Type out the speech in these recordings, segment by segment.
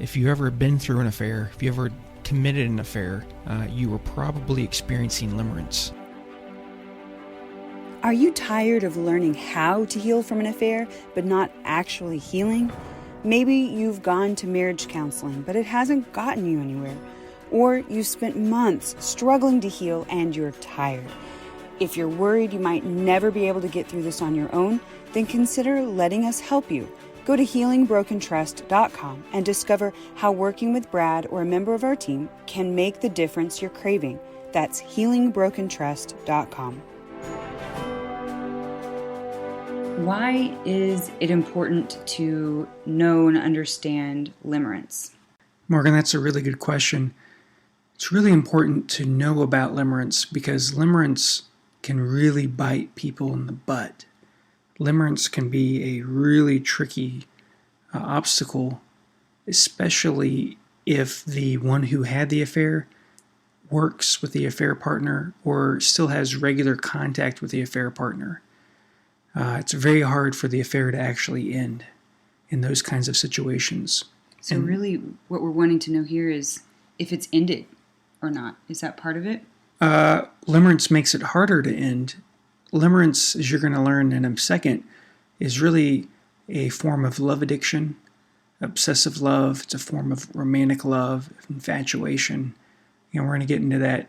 If you ever been through an affair, if you ever committed an affair, you were probably experiencing limerence. Are you tired of learning how to heal from an affair, but not actually healing? Maybe you've gone to marriage counseling, but it hasn't gotten you anywhere. Or you've spent months struggling to heal and you're tired. If you're worried you might never be able to get through this on your own, then consider letting us help you. Go to healingbrokentrust.com and discover how working with Brad or a member of our team can make the difference you're craving. That's healingbrokentrust.com. Why is it important to know and understand limerence? Morgan, that's a really good question. It's really important to know about limerence because limerence can really bite people in the butt. Limerence can be a really tricky obstacle, especially if the one who had the affair works with the affair partner or still has regular contact with the affair partner. It's very hard for the affair to actually end in those kinds of situations. So really what we're wanting to know here is if it's ended or not. Is that part of it? Limerence makes it harder to end. Limerence, as you're going to learn in a second, is really a form of love addiction, obsessive love. It's a form of romantic love, infatuation. We're going to get into that,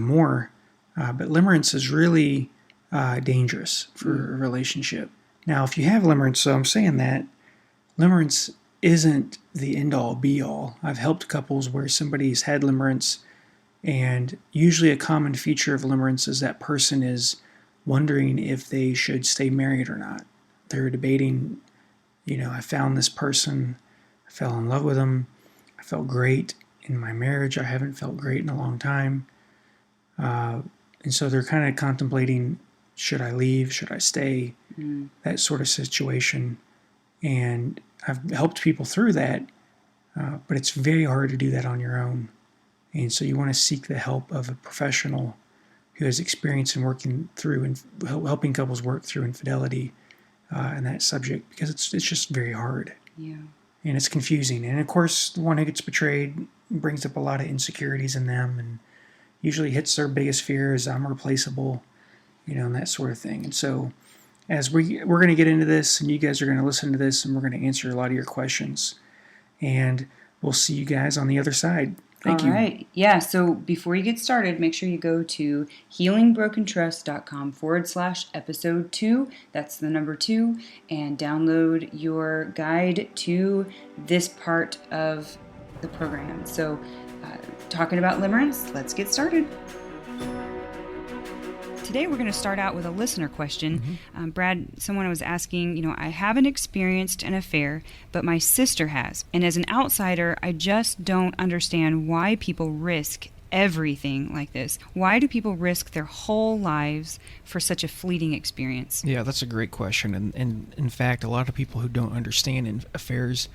more. But limerence is really dangerous for a relationship. Now, if you have limerence, so I'm saying that limerence isn't the end-all, be-all. I've helped couples where somebody's had limerence, and usually a common feature of limerence is that person is wondering if they should stay married or not. They're debating, I found this person, I fell in love with them, I felt great in my marriage, I haven't felt great in a long time. And so they're kind of contemplating, should I leave, should I stay, that sort of situation. And I've helped people through that, but it's very hard to do that on your own. And so you want to seek the help of a professional who has experience in working through and helping couples work through infidelity and that subject, because it's just very hard. Yeah. And it's confusing. And of course, the one who gets betrayed brings up a lot of insecurities in them and usually hits their biggest fear is I'm replaceable, and that sort of thing. And so as we're going to get into this, and you guys are going to listen to this, and we're going to answer a lot of your questions. And we'll see you guys on the other side. Thank you. All right. Yeah. So before you get started, make sure you go to healingbrokentrust.com/episode 2. That's the number 2, and download your guide to this part of the program. So, talking about limerence, let's get started. Today we're going to start out with a listener question. Brad, someone was asking, I haven't experienced an affair, but my sister has. And as an outsider, I just don't understand why people risk everything like this. Why do people risk their whole lives for such a fleeting experience? Yeah, that's a great question. And in fact, a lot of people who don't understand in affairs,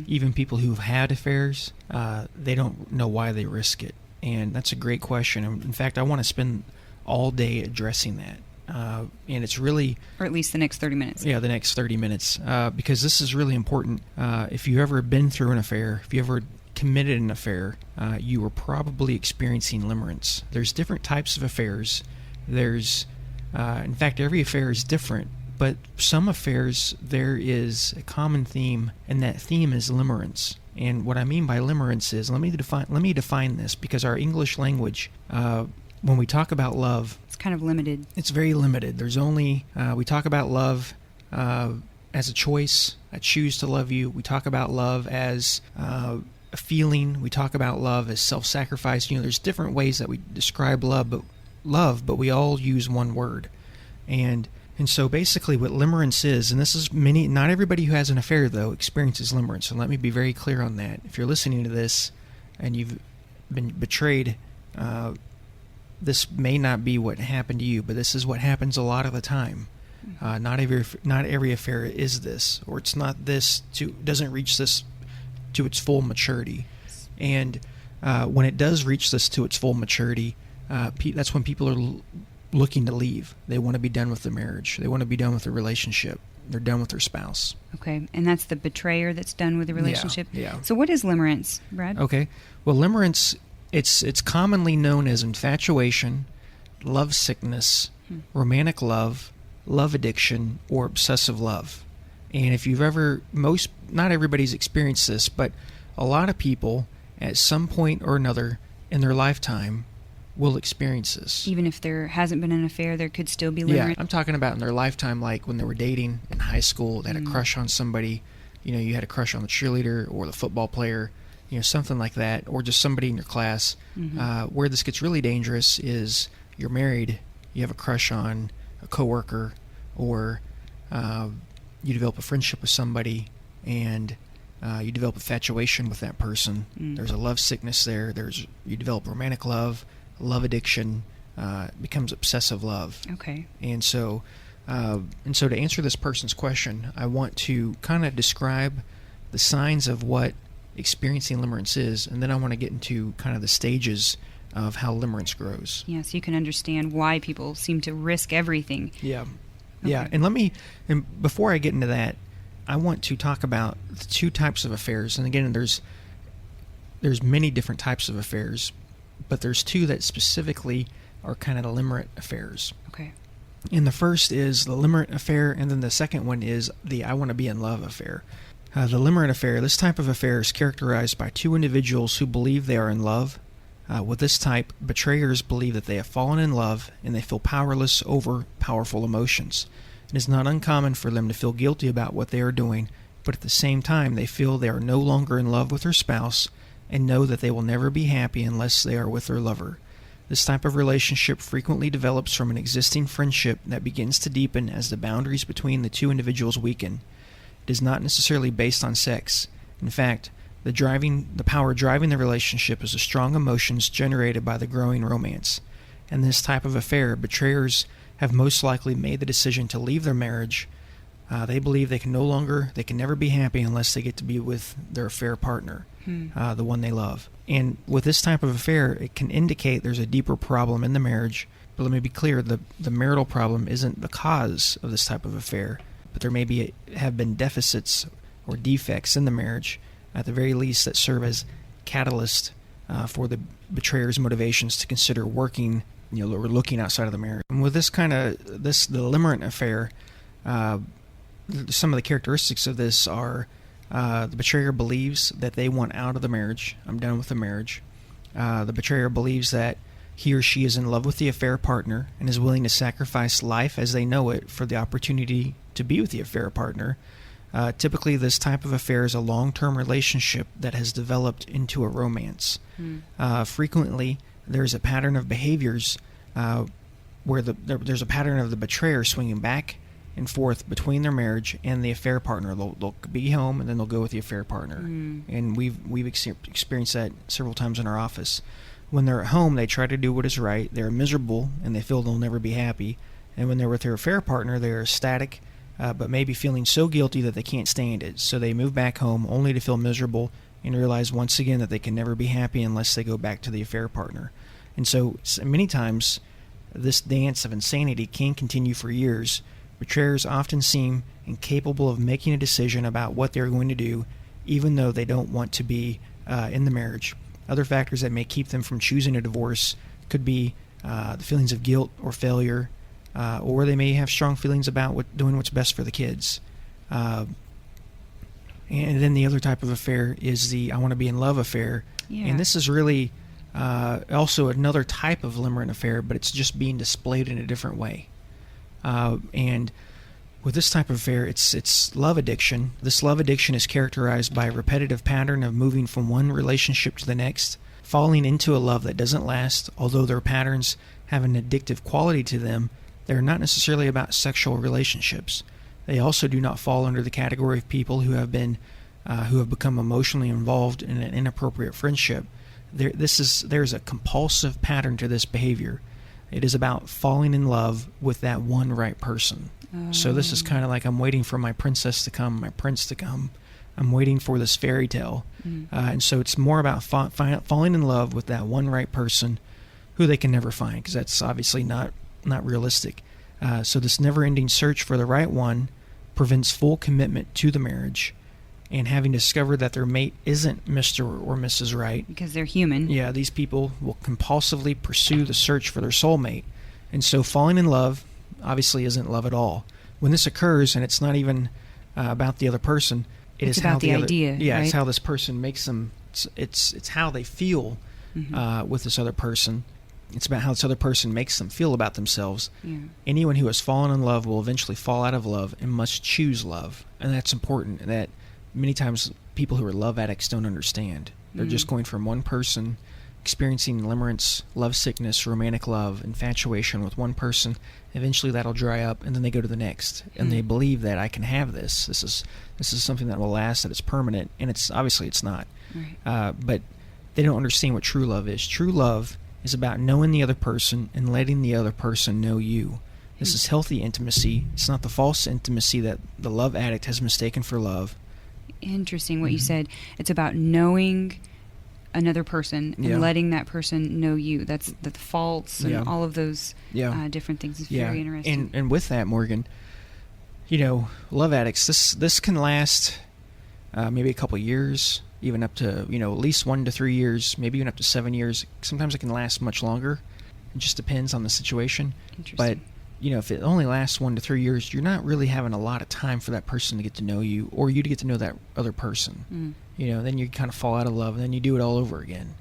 even people who've had affairs, they don't know why they risk it. And that's a great question. In fact, I want to spend all day addressing that. And it's really... Or at least the next 30 minutes. Yeah, the next 30 minutes. Because this is really important. If you ever been through an affair, if you ever committed an affair, you were probably experiencing limerence. There's different types of affairs. There's... in fact, every affair is different. But some affairs, there is a common theme, and that theme is limerence. And what I mean by limerence is... Let me define this, because our English language... when we talk about love... It's kind of limited. It's very limited. There's only... we talk about love as a choice. I choose to love you. We talk about love as a feeling. We talk about love as self-sacrifice. There's different ways that we describe love, but we all use one word. And so basically what limerence is, and this is not everybody who has an affair, though, experiences limerence. And let me be very clear on that. If you're listening to this and you've been betrayed... this may not be what happened to you, but this is what happens a lot of the time. Not every affair is this, or it's not this doesn't reach this to its full maturity. And when it does reach this to its full maturity, that's when people are looking to leave. They want to be done with the marriage. They want to be done with the relationship. they're done with their spouse. Okay, and that's the betrayer that's done with the relationship? Yeah. So what is limerence, Brad? Okay. Well, limerence, it's commonly known as infatuation, love sickness, romantic love, love addiction, or obsessive love. And if you've ever, not everybody's experienced this, but a lot of people at some point or another in their lifetime will experience this. Even if there hasn't been an affair, there could still be limerence? Yeah, I'm talking about in their lifetime, like when they were dating in high school, they had a crush on somebody. You had a crush on the cheerleader or the football player, something like that, or just somebody in your class. Where this gets really dangerous is you're married, you have a crush on a coworker, or you develop a friendship with somebody, and you develop infatuation with that person. There's a love sickness there. You develop romantic love addiction, becomes obsessive love. Okay. And so to answer this person's question, I want to kind of describe the signs of what experiencing limerence is, and then I want to get into kind of the stages of how limerence grows. Yeah, so you can understand why people seem to risk everything. Yeah. Okay. Yeah, and before I get into that, I want to talk about the two types of affairs. And again, there's many different types of affairs, but there's two that specifically are kind of the limerent affairs. Okay. And the first is the limerent affair, and then the second one is the I want to be in love affair. The limerent affair, this type of affair is characterized by two individuals who believe they are in love. With this type, betrayers believe that they have fallen in love and they feel powerless over powerful emotions. It is not uncommon for them to feel guilty about what they are doing, but at the same time they feel they are no longer in love with their spouse and know that they will never be happy unless they are with their lover. This type of relationship frequently develops from an existing friendship that begins to deepen as the boundaries between the two individuals weaken. It is not necessarily based on sex. In fact, the power driving the relationship is the strong emotions generated by the growing romance. In this type of affair, betrayers have most likely made the decision to leave their marriage. They believe they can never be happy unless they get to be with their affair partner, the one they love. And with this type of affair, it can indicate there's a deeper problem in the marriage. But let me be clear, the marital problem isn't the cause of this type of affair, but there may have been deficits or defects in the marriage, at the very least, that serve as catalyst for the betrayer's motivations to consider working, or looking outside of the marriage. And with the limerent affair, some of the characteristics of this are the betrayer believes that they want out of the marriage. I'm done with the marriage. The betrayer believes that he or she is in love with the affair partner and is willing to sacrifice life as they know it for the opportunity to be with the affair partner. Typically, this type of affair is a long-term relationship that has developed into a romance. Frequently, there's a pattern of behaviors where there's a pattern of the betrayer swinging back and forth between their marriage and the affair partner. They'll be home and then they'll go with the affair partner. And we've experienced that several times in our office. When they're at home, they try to do what is right. They're miserable and they feel they'll never be happy. And when they're with their affair partner, they're ecstatic, but maybe feeling so guilty that they can't stand it. So they move back home only to feel miserable and realize once again that they can never be happy unless they go back to the affair partner. And so many times, this dance of insanity can continue for years. Betrayers often seem incapable of making a decision about what they're going to do, even though they don't want to be in the marriage. Other factors that may keep them from choosing a divorce could be the feelings of guilt or failure, or they may have strong feelings about doing what's best for the kids. And then the other type of affair is the I want to be in love affair. Yeah. And this is really also another type of limerent affair, but it's just being displayed in a different way. And with this type of affair, it's love addiction. This love addiction is characterized by a repetitive pattern of moving from one relationship to the next, falling into a love that doesn't last. Although their patterns have an addictive quality to them, they're not necessarily about sexual relationships. They also do not fall under the category of people who have become emotionally involved in an inappropriate friendship. There's a compulsive pattern to this behavior. It is about falling in love with that one right person. So this is kind of like I'm waiting for my princess to come, my prince to come. I'm waiting for this fairy tale. And so it's more about falling in love with that one right person who they can never find, because that's obviously not realistic. So this never-ending search for the right one prevents full commitment to the marriage, and having discovered that their mate isn't Mr. or Mrs. Right. Because they're human. Yeah, these people will compulsively pursue the search for their soulmate. And so falling in love obviously isn't love at all. When this occurs, and it's not even about the other person, It's about the idea, Yeah, right? it's how this person makes them. It's how they feel with this other person. It's about how this other person makes them feel about themselves. Yeah. Anyone who has fallen in love will eventually fall out of love and must choose love. And that's important. And that many times people who are love addicts don't understand. They're just going from one person, experiencing limerence, love sickness, romantic love, infatuation with one person. Eventually that'll dry up, and then they go to the next. And they believe that I can have this. This is something that will last, that it's permanent. And it's obviously it's not. Right. But they don't understand what true love is. True love is about knowing the other person and letting the other person know you. This is healthy intimacy. It's not the false intimacy that the love addict has mistaken for love. Interesting what you said. It's about knowing another person and letting that person know you. That's the faults and all of those different things. It's very interesting. And with that, Morgan, love addicts, this can last maybe a couple years, even up to, at least 1 to 3 years, maybe even up to 7 years. Sometimes it can last much longer. It just depends on the situation. But, if it only lasts 1 to 3 years, you're not really having a lot of time for that person to get to know you, or you to get to know that other person. Then you kind of fall out of love, and then you do it all over again.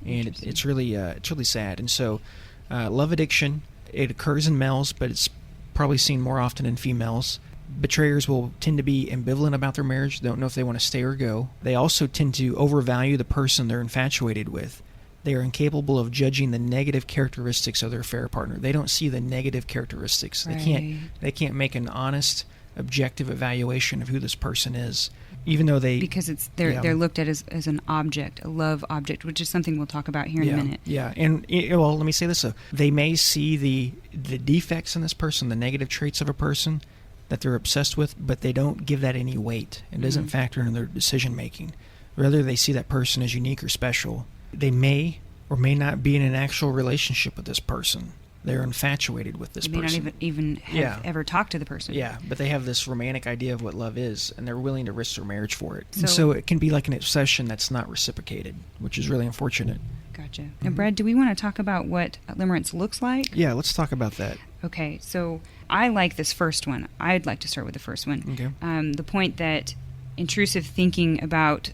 And it's really sad. And so love addiction, it occurs in males, but it's probably seen more often in females. Betrayers will tend to be ambivalent about their marriage. They don't know if they want to stay or go. They also tend to overvalue the person they're infatuated with. They are incapable of judging the negative characteristics of their affair partner. They don't see the negative characteristics. Right. They can't make an honest, objective evaluation of who this person is, even though because they're looked at as an object, a love object, which is something we'll talk about here in a minute. Yeah, and let me say this: they may see the defects in this person, the negative traits of a person that they're obsessed with, but they don't give that any weight. It doesn't factor into their decision making. Rather, they see that person as unique or special. They may or may not be in an actual relationship with this person. They're infatuated with this person. They may not even have ever talked to the person. Yeah, but they have this romantic idea of what love is, and they're willing to risk their marriage for it. And so it can be like an obsession that's not reciprocated, which is really unfortunate. Gotcha. Now, Brad, do we want to talk about what limerence looks like? Yeah, let's talk about that. Okay, so I like this first one. I'd like to start with the first one. Okay. The point that intrusive thinking about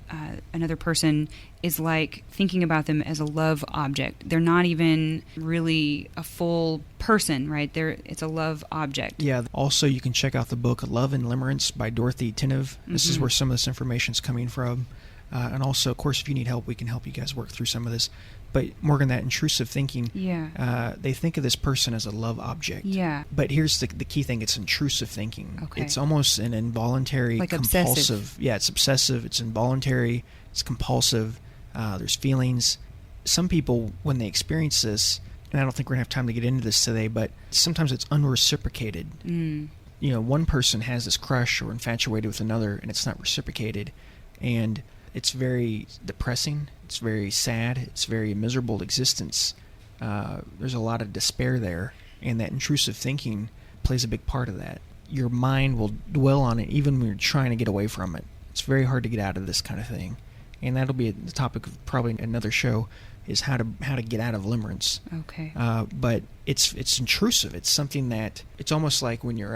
another person is like thinking about them as a love object. They're not even really a full person, right? It's a love object. Yeah. Also, you can check out the book Love and Limerence by Dorothy Tinev. This is where some of this information is coming from. And also, of course, if you need help, we can help you guys work through some of this. But Morgan, that intrusive thinking, they think of this person as a love object. Yeah. But here's the key thing: it's intrusive thinking. Okay. It's almost an involuntary, like compulsive. Obsessive. Yeah, it's obsessive. It's involuntary. It's compulsive. There's feelings. Some people, when they experience this, and I don't think we're gonna have time to get into this today, but sometimes it's unreciprocated. One person has this crush or infatuated with another, and it's not reciprocated, and it's very depressing. It's very sad. It's very miserable existence. There's a lot of despair there, and that intrusive thinking plays a big part of that. Your mind will dwell on it even when you're trying to get away from it. It's very hard to get out of this kind of thing, and that'll be the topic of probably another show, is how to get out of limerence. Okay. But it's intrusive. It's something that it's almost like when you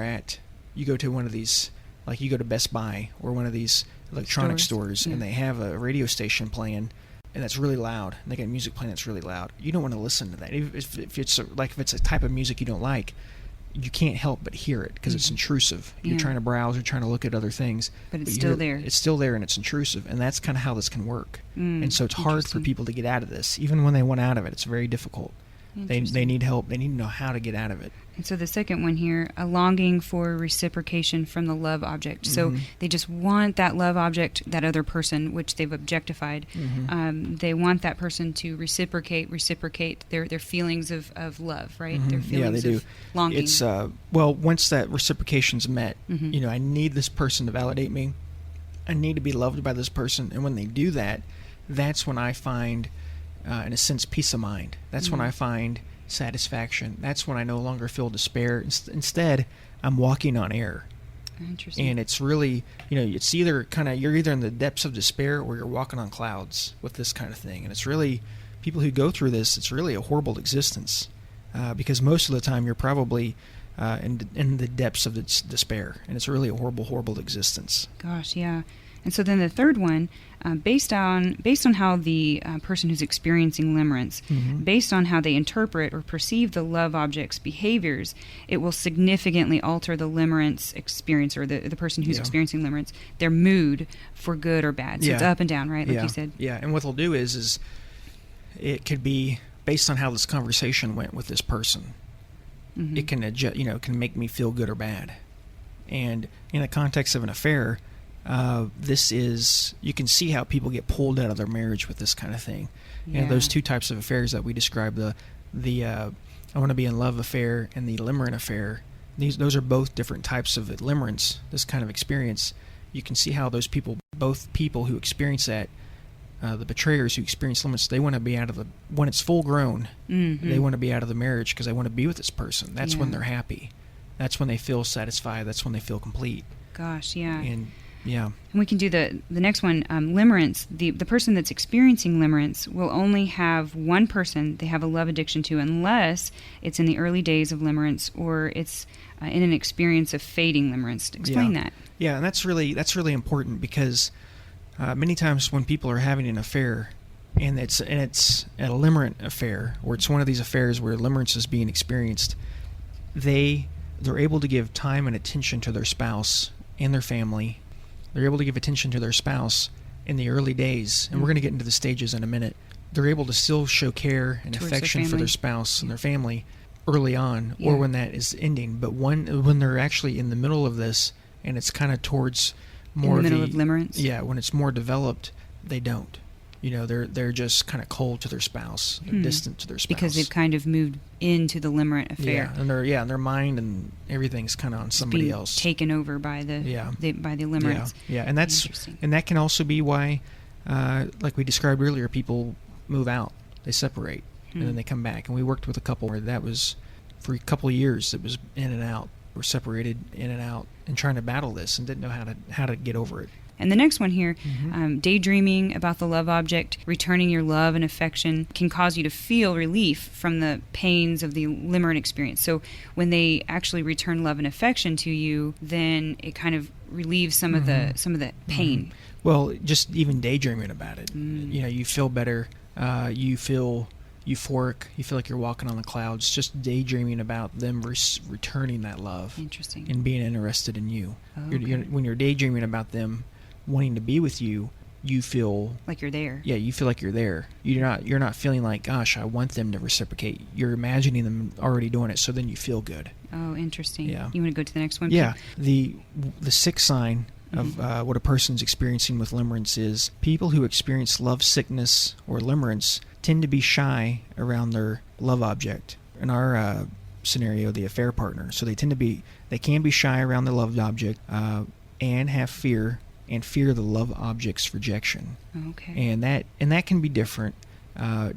go to one of these, like you go to Best Buy or one of these electronic stores and they have a radio station playing, and that's really loud. And they got music playing that's really loud. You don't want to listen to that. If it's a type of music you don't like, you can't help but hear it because it's intrusive. You're trying to browse, you're trying to look at other things. But it's still there. It's still there, and it's intrusive. And that's kind of how this can work. And so it's hard for people to get out of this. Even when they want out of it, it's very difficult. They need help. They need to know how to get out of it. And so the second one here, a longing for reciprocation from the love object. So they just want that love object, that other person, which they've objectified. They want that person to reciprocate their feelings of love, right? Their feelings of longing. It's once that reciprocation's met, I need this person to validate me. I need to be loved by this person. And when they do that, that's when I find, in a sense, peace of mind. That's when I find satisfaction. That's when I no longer feel despair. Instead, I'm walking on air. Interesting. And it's really, it's either you're either in the depths of despair or you're walking on clouds with this kind of thing. And it's really, people who go through this, it's really a horrible existence, because most of the time you're probably in the depths of its despair, and it's really a horrible, horrible existence. Gosh, yeah. And so then the third one, based on how the person who's experiencing limerence, based on how they interpret or perceive the love object's behaviors, it will significantly alter the limerence experience, or the person who's experiencing limerence, their mood for good or bad. So it's up and down, right? Like you said. Yeah, and what they'll do is it could be based on how this conversation went with this person. It can adjust, can make me feel good or bad. And in the context of an affair, you can see how people get pulled out of their marriage with this kind of thing. And those two types of affairs that we described, the I want to be in love affair and the limerent affair, those are both different types of limerence, this kind of experience. You can see how both people who experience that, the betrayers who experience limerence, they want to be when it's full grown, they want to be out of the marriage because they want to be with this person. That's when they're happy. That's when they feel satisfied. That's when they feel complete. Gosh, yeah. And we can do the next one. Limerence. The person that's experiencing limerence will only have one person they have a love addiction to, unless it's in the early days of limerence or it's in an experience of fading limerence. Explain that. Yeah, and that's really important, because many times when people are having an affair, and it's a limerent affair, or it's one of these affairs where limerence is being experienced, they're able to give time and attention to their spouse and their family. They're able to give attention to their spouse in the early days, and we're going to get into the stages in a minute. They're able to still show care and affection for their spouse and their family early on, or when that is ending. But when they're actually in the middle of this, and it's kind of towards more in the middle of limerence. Yeah, when it's more developed, they don't. They're just kind of cold to their spouse. They're distant to their spouse because they've kind of moved into the limerent affair. Yeah, and their mind and everything's kind of on somebody else, taken over by the limerence. Yeah, and that can also be why, like we described earlier, people move out, they separate, and then they come back. And we worked with a couple where that was for a couple of years. It was in and out. We're separated, in and out, and trying to battle this, and didn't know how to get over it. And the next one here, daydreaming about the love object, returning your love and affection can cause you to feel relief from the pains of the limerent experience. So when they actually return love and affection to you, then it kind of relieves some of the pain. Well, just even daydreaming about it, you feel better. You feel euphoric. You feel like you're walking on the clouds. Just daydreaming about them returning that love. Interesting. And being interested in you. Oh, okay. When you're daydreaming about them wanting to be with you, you feel like you're there. Yeah, you feel like you're there. You're not feeling like, gosh, I want them to reciprocate. You're imagining them already doing it, so then you feel good. Oh, interesting. Yeah. You want to go to the next one? Yeah. The sixth sign of what a person's experiencing with limerence is people who experience love sickness or limerence tend to be shy around their love object. In our scenario, the affair partner. So they can be shy around their love object and have fear the love object's rejection. Okay. And that can be different.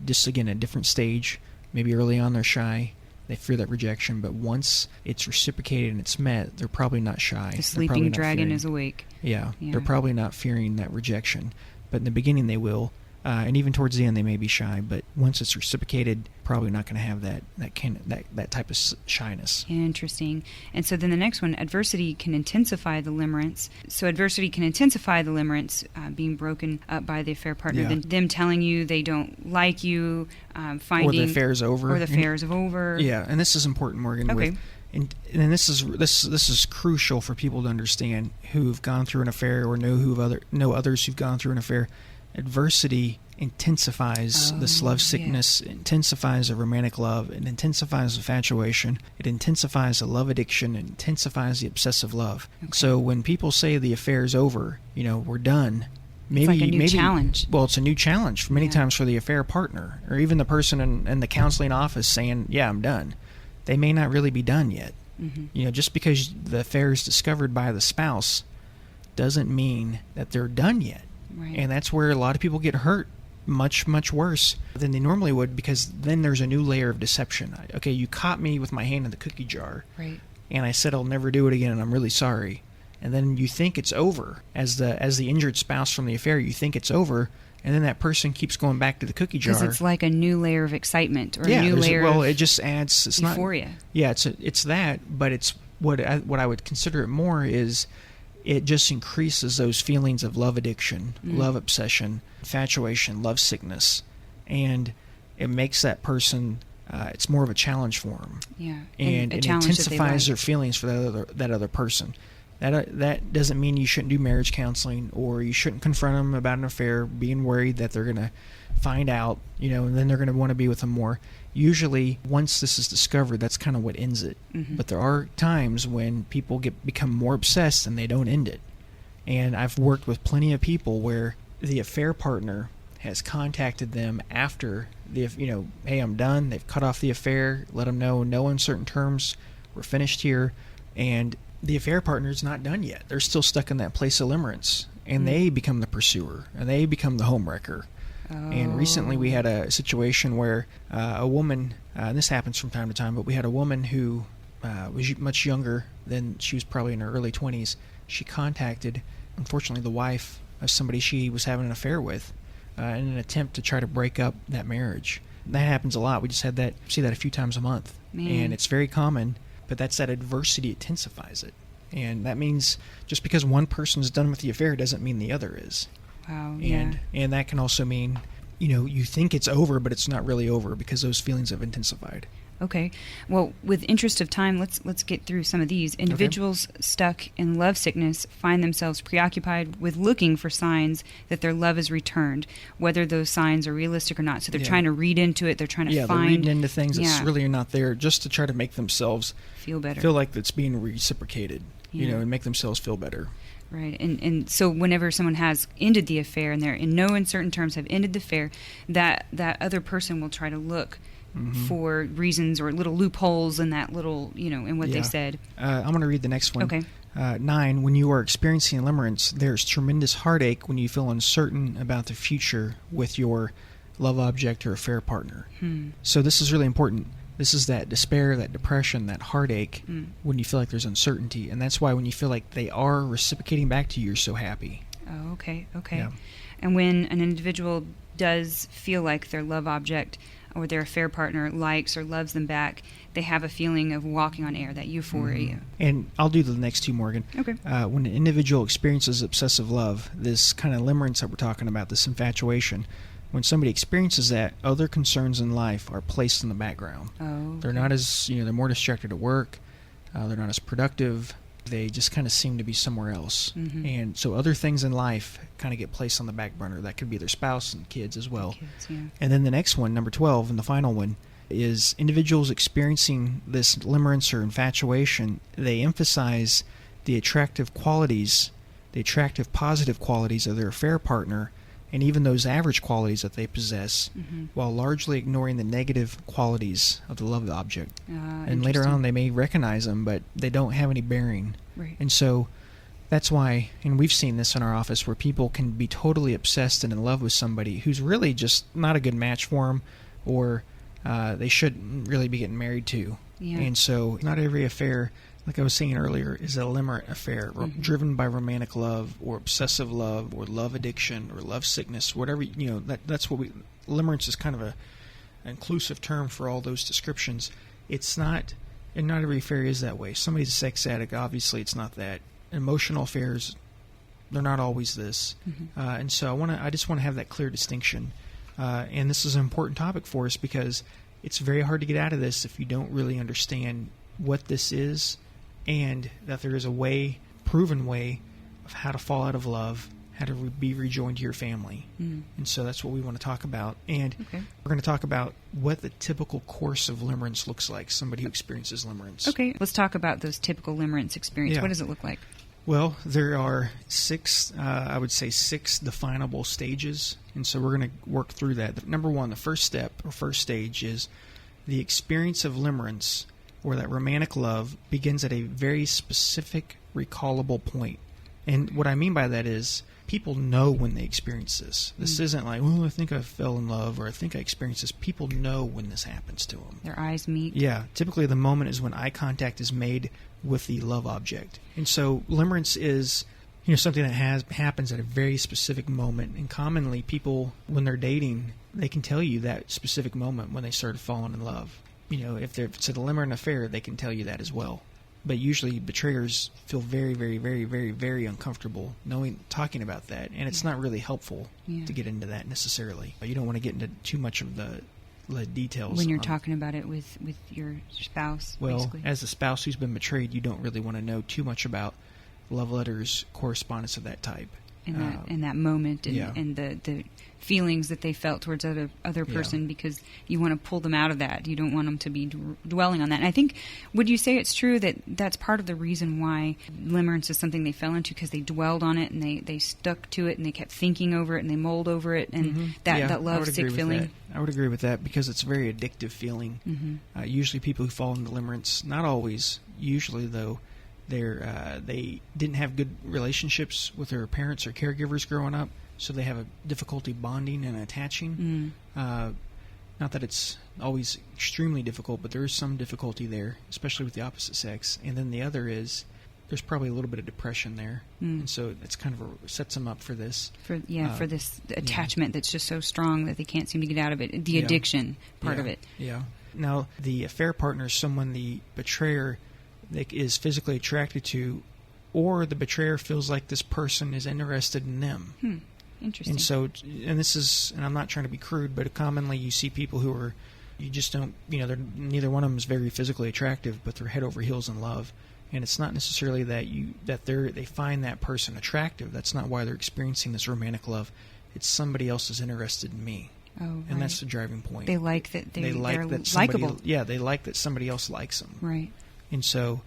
Just again, a different stage. Maybe early on they're shy. They fear that rejection, but once it's reciprocated and it's met, they're probably not shy. The sleeping dragon is awake. Yeah, they're probably not fearing that rejection. But in the beginning they will. And even towards the end, they may be shy, but once it's reciprocated, probably not going to have that type of shyness. Interesting. And so then the next one, adversity can intensify the limerence. So adversity can intensify the limerence, being broken up by the affair partner, than them telling you they don't like you, finding or the affair's over, or the affair's over. Yeah, and this is important, Morgan. Okay. And this is crucial for people to understand who've gone through an affair or know others who've gone through an affair. Adversity intensifies this love sickness, intensifies a romantic love, it intensifies infatuation, it intensifies a love addiction, it intensifies the obsessive love. Okay. So when people say the affair's over, we're done, it's like a new challenge. Well, it's a new challenge many times for the affair partner, or even the person in the counseling office saying, yeah, I'm done. They may not really be done yet. Just because the affair is discovered by the spouse doesn't mean that they're done yet. Right. And that's where a lot of people get hurt much, much worse than they normally would, because then there's a new layer of deception. Okay, you caught me with my hand in the cookie jar. Right. And I said I'll never do it again, and I'm really sorry. and then you think it's over. As the injured spouse from the affair, you think it's over, and then that person keeps going back to the cookie jar. Because it's like a new layer of excitement, or a new layer it just adds, it's euphoria. It's that, but it's what I would consider it more is it just increases those feelings of love addiction, love obsession, infatuation, love sickness, and it makes that person, it's more of a challenge for them. Yeah, and it intensifies their feelings for that other person. That doesn't mean you shouldn't do marriage counseling, or you shouldn't confront them about an affair, being worried that they're going to find out, and then they're going to want to be with them more. Usually, once this is discovered, that's kind of what ends it. But there are times when people become more obsessed and they don't end it. And I've worked with plenty of people where the affair partner has contacted them after hey, I'm done. They've cut off the affair, let them know, no uncertain terms, we're finished here, and the affair partner is not done yet. They're still stuck in that place of limerence, and they become the pursuer, and they become the homewrecker. And recently we had a situation where a woman, and this happens from time to time, but we had a woman who was much younger than, she was probably in her early 20s. She contacted, unfortunately, the wife of somebody she was having an affair with in an attempt to try to break up that marriage. That happens a lot. We just see that a few times a month. And it's very common, but that's that adversity intensifies it. And that means just because one person's done with the affair doesn't mean the other is. Wow. And that can also mean, you think it's over, but it's not really over because those feelings have intensified. Okay. Well, with interest of time, let's get through some of these. Individuals stuck in love sickness find themselves preoccupied with looking for signs that their love is returned, whether those signs are realistic or not. So they're trying to read into it. They're trying to find... they're reading into things that's really not there, just to try to make themselves feel better, feel like it's being reciprocated, and make themselves feel better. Right. And so whenever someone has ended the affair, and they're in no uncertain terms have ended the affair, that other person will try to look for reasons or little loopholes in that little, in what they said. I'm going to read the next one. Okay. 9, when you are experiencing limerence, there's tremendous heartache when you feel uncertain about the future with your love object or affair partner. So this is really important. This is that despair, that depression, that heartache when you feel like there's uncertainty. And that's why when you feel like they are reciprocating back to you, you're so happy. Oh, okay. Yeah. And when an individual does feel like their love object or their affair partner likes or loves them back, they have a feeling of walking on air, that euphoria. And I'll do the next two, Morgan. Okay. When an individual experiences obsessive love, this kind of limerence that we're talking about, this infatuation, when somebody experiences that, other concerns in life are placed in the background. Oh, okay. They're not as, they're more distracted at work. They're not as productive. They just kind of seem to be somewhere else. And so other things in life kind of get placed on the back burner. That could be their spouse and kids as well. And then the next one, number 12, and the final one, is individuals experiencing this limerence or infatuation, they emphasize the attractive qualities, the attractive positive qualities of their affair partner, and even those average qualities that they possess, while largely ignoring the negative qualities of the love object. And later on, they may recognize them, but they don't have any bearing. Right. And so that's why, and we've seen this in our office, where people can be totally obsessed and in love with somebody who's really just not a good match for them, or they shouldn't really be getting married to. And so not every affair, like I was saying earlier, is a limerent affair driven by romantic love or obsessive love or love addiction or love sickness, whatever, that's what limerence is kind of an inclusive term for all those descriptions. It's not, and not every affair is that way. Somebody's a sex addict, obviously it's not that. Emotional affairs, they're not always this. And so I just want to have that clear distinction. And this is an important topic for us because it's very hard to get out of this if you don't really understand what this is, and that there is a proven way of how to fall out of love, how to be rejoined to your family. And so that's what we want to talk about. And we're going to talk about what the typical course of limerence looks like, somebody who experiences limerence. Okay, let's talk about those typical limerence experiences. Yeah. What does it look like? Well, there are six definable stages, and so we're going to work through that. Number one, the first step or first stage is the experience of limerence, or that romantic love, begins at a very specific, recallable point. And what I mean by that is people know when they experience this. This isn't like, well, I think I fell in love, or I think I experienced this. People know when this happens to them. Their eyes meet. Yeah. Typically the moment is when eye contact is made with the love object. And so limerence is, something that happens at a very specific moment. And commonly people, when they're dating, they can tell you that specific moment when they started falling in love. If it's a limerent affair, they can tell you that as well. But usually betrayers feel very, very, very, very, very uncomfortable talking about that. And it's not really helpful to get into that necessarily. You don't want to get into too much of the details. When you're talking about it with your spouse, well, basically. As a spouse who's been betrayed, you don't really want to know too much about love letters, correspondence of that type. In that moment, and the feelings that they felt towards other person, because you want to pull them out of that. You don't want them to be dwelling on that. And I think, would you say it's true that that's part of the reason why limerence is something they fell into, because they dwelled on it and they stuck to it and they kept thinking over it and they mulled over it, and that love sick feeling? I would agree with that, because it's a very addictive feeling. Usually people who fall into limerence, not always, usually though, they didn't have good relationships with their parents or caregivers growing up, so they have a difficulty bonding and attaching. Not that it's always extremely difficult, but there is some difficulty there, especially with the opposite sex. And then the other is there's probably a little bit of depression there, and so it's kind of sets them up for this. For this attachment that's just so strong that they can't seem to get out of it. The addiction part of it. Yeah. Now, the affair partner is someone the betrayer is physically attracted to, or the betrayer feels like this person is interested in them. Interesting. And so, and I'm not trying to be crude, but commonly you see people who are, you just don't, they're, neither one of them is very physically attractive, but they're head over heels in love. And it's not necessarily that they find that person attractive. That's not why they're experiencing this romantic love. It's somebody else is interested in me. Oh, right. And that's the driving point. They like that they're likable. Yeah, they like that somebody else likes them. Right. And so,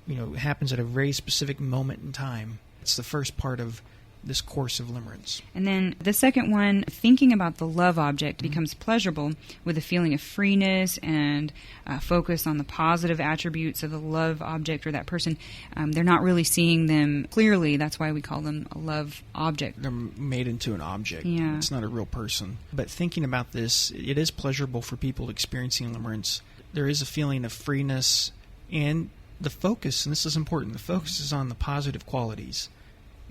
it happens at a very specific moment in time. It's the first part of this course of limerence. And then the second one, thinking about the love object becomes pleasurable with a feeling of freeness and focus on the positive attributes of the love object or that person. They're not really seeing them clearly. That's why we call them a love object. They're made into an object. Yeah. It's not a real person. But thinking about this, it is pleasurable for people experiencing limerence. There is a feeling of freeness, and the focus, and this is important, the focus is on the positive qualities.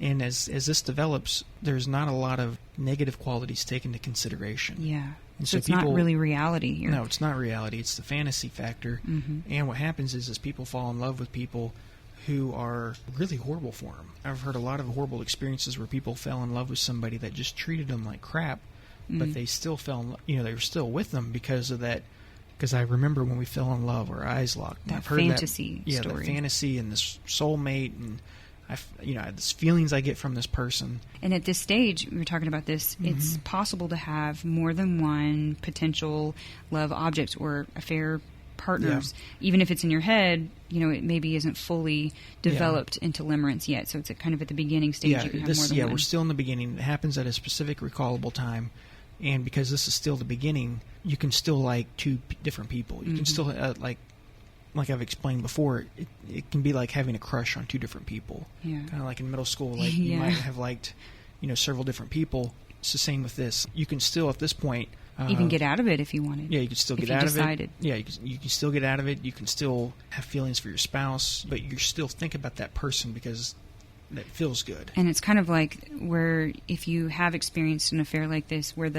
And as this develops, there's not a lot of negative qualities taken into consideration. Yeah. And so it's not really reality here. No, it's not reality. It's the fantasy factor. And what happens is people fall in love with people who are really horrible for them. I've heard a lot of horrible experiences where people fell in love with somebody that just treated them like crap, but they still they were still with them because of that. Because I remember when we fell in love, our eyes locked. That I've heard fantasy that, story. the fantasy and this soulmate, and these feelings I get from this person. And at this stage, we were talking about this, it's possible to have more than one potential love object or affair partners. Even if it's in your head, it maybe isn't fully developed into limerence yet. So it's kind of at the beginning stage. You can have more than one. We're still in the beginning. It happens at a specific recallable time. And because this is still the beginning, you can still like two different people. You can still, like I've explained before, it can be like having a crush on two different people. Yeah. Kind of like in middle school, like you might have liked, several different people. It's the same with this. You can still, at this point... even get out of it if you wanted. Yeah, you can still get out of it. Yeah, you can still get out of it. You can still have feelings for your spouse, but you still think about that person because... that feels good. And it's kind of like where if you have experienced an affair like this, where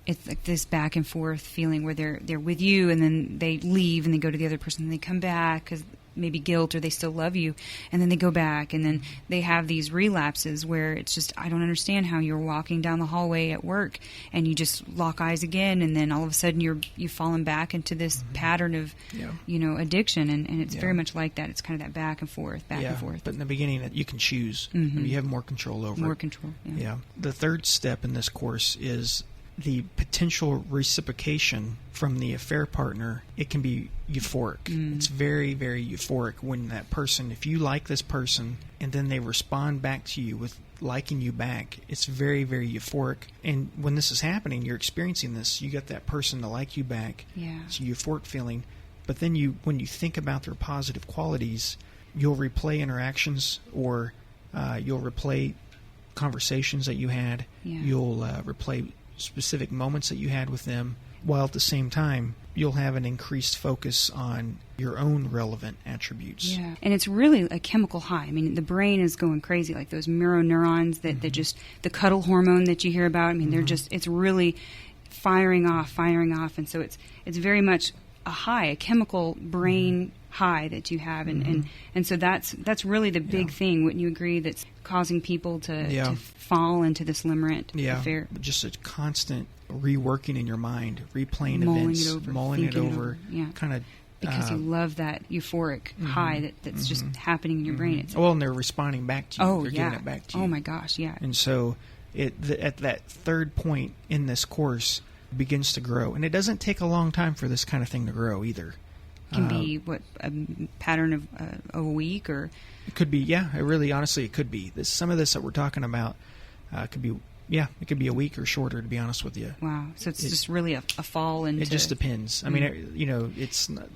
it's like this back and forth feeling where they're with you and then they leave and they go to the other person and they come back because maybe guilt or they still love you, and then they go back and then they have these relapses where it's just, I don't understand how you're walking down the hallway at work and you just lock eyes again, and then all of a sudden you've fallen back into this pattern of addiction, and it's very much like that. It's kind of that back and forth. But in the beginning you can choose. You have more control over more it. Control. The third step in this course is the potential reciprocation from the affair partner. It can be euphoric. It's very, very euphoric when that person, if you like this person and then they respond back to you with liking you back, it's very, very euphoric. And when this is happening, you're experiencing this, you get that person to like you back. It's a euphoric feeling. But then when you think about their positive qualities, you'll replay interactions, or you'll replay conversations that you had. Yeah. You'll replay specific moments that you had with them, while at the same time you'll have an increased focus on your own relevant attributes. Yeah, and it's really a chemical high. I mean, the brain is going crazy, like those mirror neurons that just, the cuddle hormone that you hear about. I mean, they're just, it's really firing off, and so it's very much a high, a chemical brain high that you have, and so that's really the big thing. Wouldn't you agree? That's causing people to fall into this limerent affair. Just a constant reworking in your mind, replaying mulling events, mulling it over, kind of. Because you love that euphoric high that's just happening in your brain. It's, and they're responding back to you. They're giving it back to you. Oh my gosh, yeah. And so at that third point in this course begins to grow. And it doesn't take a long time for this kind of thing to grow either. It can be, a pattern of a week, or... It could be, honestly, it could be. Some of this that we're talking about could be, it could be a week or shorter, to be honest with you. Wow. So it's just really a fall into... It just depends. I mean,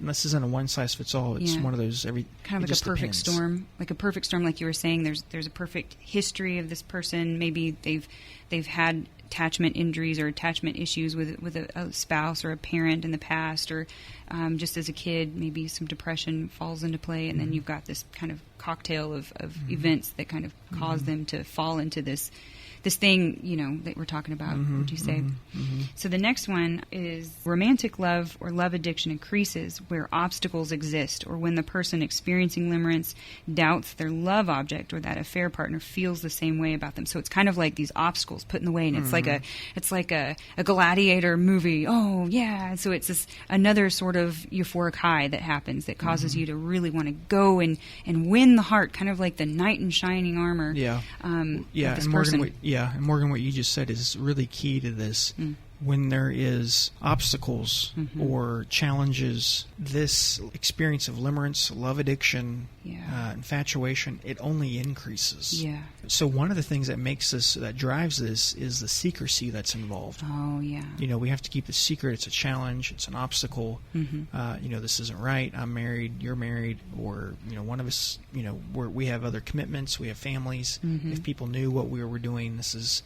this isn't a one-size-fits-all. It's one of those... Kind of like a perfect storm. Like a perfect storm, like you were saying. There's a perfect history of this person. Maybe they've had attachment injuries or attachment issues with a spouse or a parent in the past, or just as a kid, maybe some depression falls into play, and then you've got this kind of cocktail of events that kind of cause them to fall into this thing, that we're talking about, would you say? So the next one is romantic love or love addiction increases where obstacles exist, or when the person experiencing limerence doubts their love object or that affair partner feels the same way about them. So it's kind of like these obstacles put in the way, and it's like a gladiator movie. Oh yeah. So it's this another sort of euphoric high that happens that causes you to really want to go and win the heart, kind of like the knight in shining armor. Of this person. And Morgan, what you just said is really key to this. When there is obstacles or challenges, this experience of limerence, love addiction, infatuation, it only increases. Yeah. So one of the things that drives this is the secrecy that's involved. Oh, yeah. We have to keep it secret. It's a challenge. It's an obstacle. This isn't right. I'm married. You're married. Or, one of us, we have other commitments. We have families. If people knew what we were doing, this is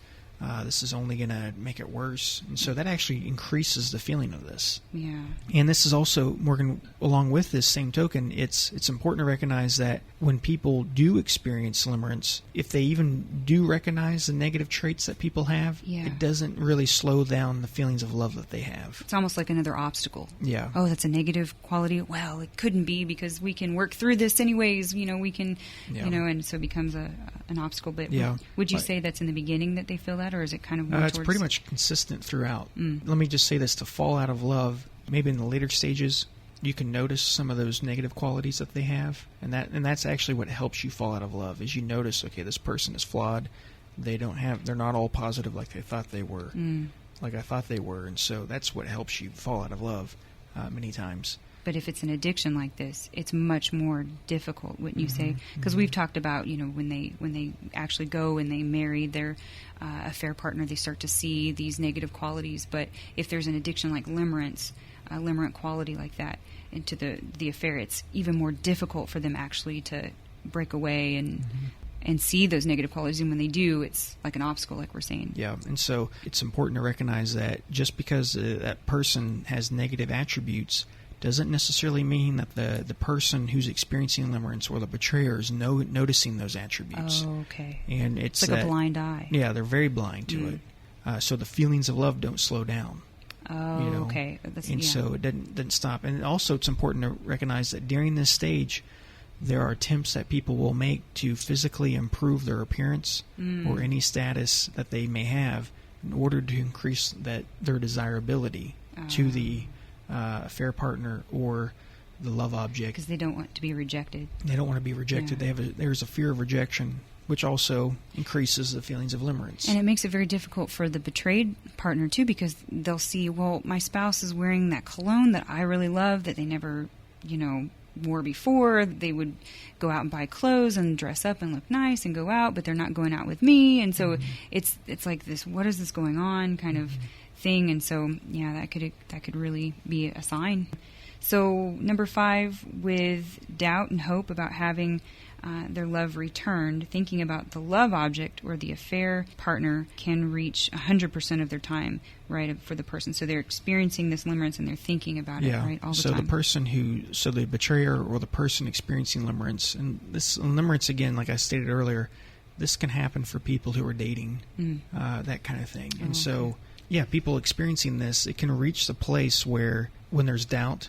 only going to make it worse. And so that actually increases the feeling of this. Yeah. And this is also, Morgan, along with this same token, it's important to recognize that when people do experience limerence, if they even do recognize the negative traits that people have, it doesn't really slow down the feelings of love that they have. It's almost like another obstacle. Yeah. Oh, that's a negative quality? Well, it couldn't be, because we can work through this anyways. We can, and so it becomes an obstacle. But would you say that's in the beginning that they feel that, or is it kind of more it's pretty much consistent throughout. Let me just say this: to fall out of love, maybe in the later stages, you can notice some of those negative qualities that they have, and that's actually what helps you fall out of love. Is you notice, okay, this person is flawed. They're not all positive like they thought they were, like I thought they were, and so that's what helps you fall out of love many times. But if it's an addiction like this, it's much more difficult, wouldn't you say? Because we've talked about, when they actually go and they marry their affair partner, they start to see these negative qualities. But if there's an addiction like limerence, a limerent quality like that into the affair, it's even more difficult for them actually to break away and see those negative qualities. And when they do, it's like an obstacle, like we're saying. Yeah, and so it's important to recognize that just because that person has negative attributes doesn't necessarily mean that the person who's experiencing limerence or the betrayer is noticing those attributes. Oh, okay. And it's like a blind eye. Yeah, they're very blind to it. So the feelings of love don't slow down. Oh, okay. So it doesn't stop. And also it's important to recognize that during this stage, there are attempts that people will make to physically improve their appearance or any status that they may have in order to increase their desirability to the affair partner or the love object. Because they don't want to be rejected. They don't want to be rejected. Yeah. There's a fear of rejection, which also increases the feelings of limerence. And it makes it very difficult for the betrayed partner, too, because they'll see, well, my spouse is wearing that cologne that I really love that they never, wore before. They would go out and buy clothes and dress up and look nice and go out, but they're not going out with me. And so it's like this, what is this going on kind of thing. And so, that could really be a sign. So number 5, with doubt and hope about having their love returned, thinking about the love object or the affair partner can reach 100% of their time, right, for the person. So they're experiencing this limerence and they're thinking about it, right, all the time. So the betrayer or the person experiencing limerence, and this limerence, again, like I stated earlier, this can happen for people who are dating, that kind of thing. And so, people experiencing this, it can reach the place where when there's doubt,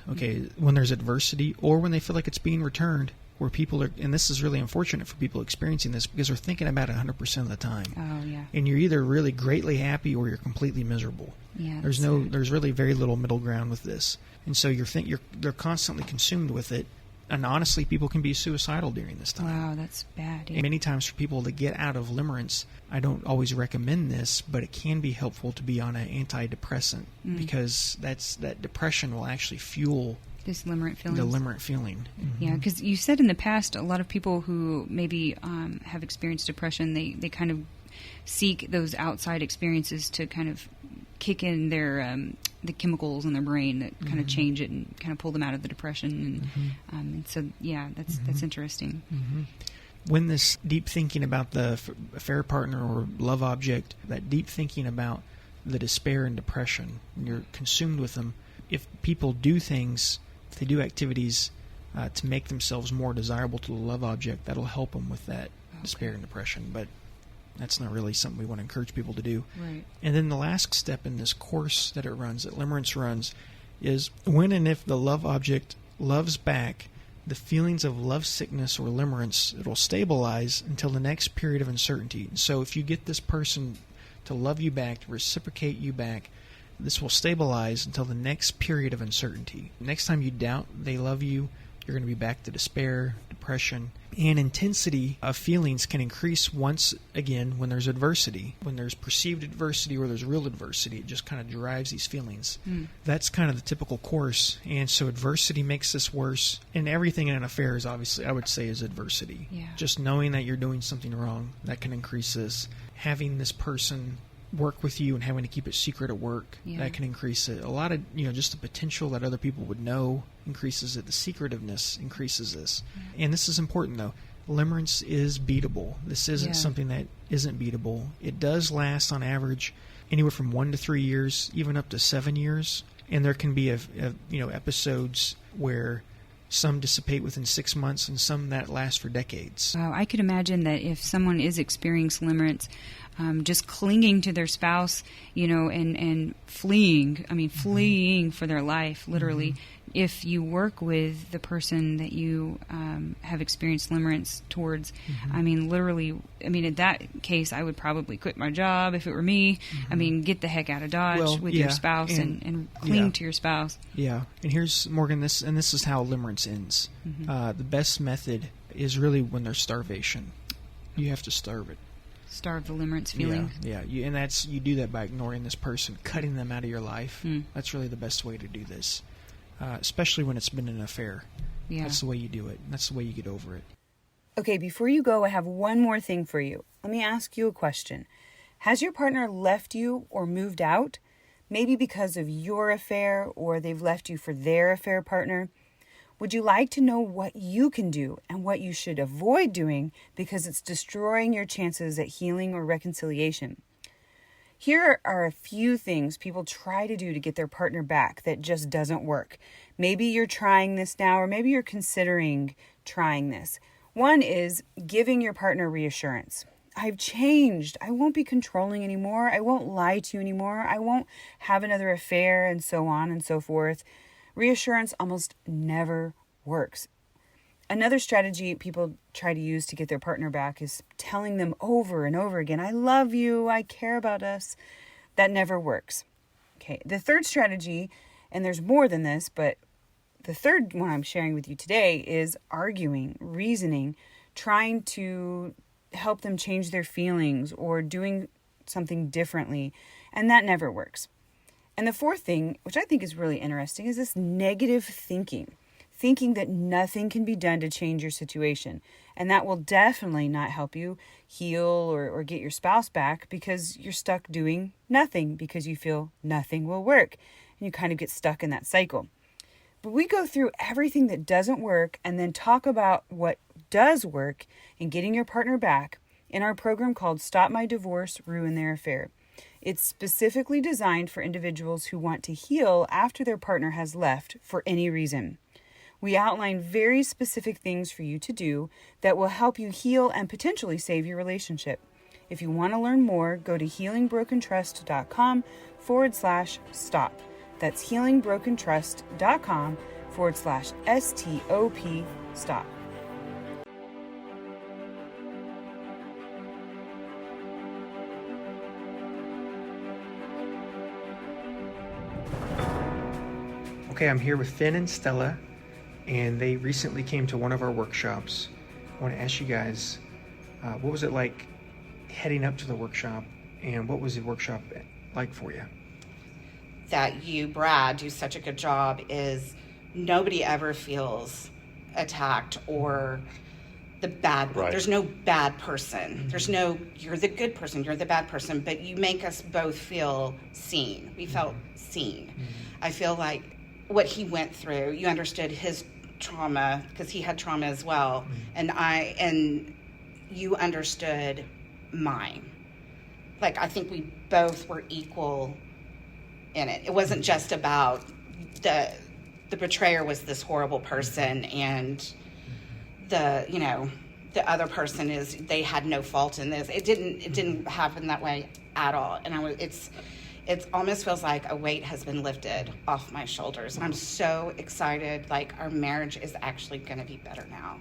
when there's adversity, or when they feel like it's being returned, where people are, and this is really unfortunate for people experiencing this because they're thinking about it 100% of the time. Oh, yeah. And you're either really greatly happy or you're completely miserable. Yeah. There's really very little middle ground with this. And so they're constantly consumed with it. And honestly, people can be suicidal during this time. Wow, that's bad. Yeah. And many times for people to get out of limerence, I don't always recommend this, but it can be helpful to be on an antidepressant because that depression will actually fuel this limerent feeling. The limerent feeling. Mm-hmm. Yeah, because you said in the past, a lot of people who maybe have experienced depression, they kind of seek those outside experiences to kind of kick in their the chemicals in their brain that kind of change it and kind of pull them out of the depression. And so, that's interesting. Mm-hmm. When this deep thinking about the affair partner or love object, that deep thinking about the despair and depression, and you're consumed with them, if people do things, if they do activities to make themselves more desirable to the love object, that'll help them with that despair and depression. But that's not really something we want to encourage people to do. Right. And then the last step in this course that Limerence runs, is when and if the love object loves back, the feelings of love sickness or limerence, it'll stabilize until the next period of uncertainty. So if you get this person to love you back, to reciprocate you back, this will stabilize until the next period of uncertainty. Next time you doubt they love you, you're going to be back to despair, depression, and intensity of feelings can increase once again when there's adversity. When there's perceived adversity or there's real adversity, it just kind of drives these feelings. That's kind of the typical course. And so adversity makes this worse. And everything in an affair is obviously, I would say, is adversity. Yeah. Just knowing that you're doing something wrong, that can increase this. Having this person work with you and having to keep it secret at work, that can increase it. A lot of, just the potential that other people would know increases it. The secretiveness increases this. And this is important, though. Limerence is beatable. This isn't something that isn't beatable. It does last on average anywhere from 1 to 3 years, even up to 7 years. And there can be episodes where some dissipate within 6 months and some that last for decades. Wow, I could imagine that if someone is experiencing limerence, just clinging to their spouse, and fleeing for their life, literally. If you work with the person that you have experienced limerence towards, literally, in that case, I would probably quit my job if it were me. Get the heck out of Dodge with your spouse and cling to your spouse. Yeah, and here's, Morgan, this is how limerence ends. The best method is really when there's starvation. You have to starve it. Starve the limerence feeling. Yeah. You do that by ignoring this person, cutting them out of your life. That's really the best way to do this, especially when it's been an affair. Yeah. That's the way you do it. That's the way you get over it. Okay, before you go, I have one more thing for you. Let me ask you a question. Has your partner left you or moved out? Maybe because of your affair, or they've left you for their affair partner. Would you like to know what you can do and what you should avoid doing because it's destroying your chances at healing or reconciliation? Here are a few things people try to do to get their partner back that just doesn't work. Maybe you're trying this now, or maybe you're considering trying this. One is giving your partner reassurance. I've changed. I won't be controlling anymore. I won't lie to you anymore. I won't have another affair, and so on and so forth. Reassurance almost never works. Another strategy people try to use to get their partner back is telling them over and over again, I love you, I care about us. That never works. Okay, the third strategy, and there's more than this, but the third one I'm sharing with you today is arguing, reasoning, trying to help them change their feelings or doing something differently, and that never works. And the fourth thing, which I think is really interesting, is this negative thinking that nothing can be done to change your situation. And that will definitely not help you heal or get your spouse back, because you're stuck doing nothing because you feel nothing will work. And you kind of get stuck in that cycle. But we go through everything that doesn't work and then talk about what does work in getting your partner back in our program called Stop My Divorce, Ruin Their Affair. It's specifically designed for individuals who want to heal after their partner has left for any reason. We outline very specific things for you to do that will help you heal and potentially save your relationship. If you want to learn more, go to healingbrokentrust.com/stop. That's healingbrokentrust.com/STOP stop. Okay, I'm here with Finn and Stella, and they recently came to one of our workshops. I want to ask you guys, what was it like heading up to the workshop, and what was the workshop like for you? That you, Brad, do such a good job is nobody ever feels attacked or the bad one. Right. There's no bad person. There's no, you're the good person, you're the bad person, but you make us both feel seen. We felt seen. I feel like what he went through, you understood his trauma because he had trauma as well, and you understood mine. Like, I think we both were equal in it. It wasn't just about the betrayer was this horrible person and the other person they had no fault in this. It didn't happen that way at all. And it almost feels like a weight has been lifted off my shoulders. And I'm so excited. Like, our marriage is actually going to be better now.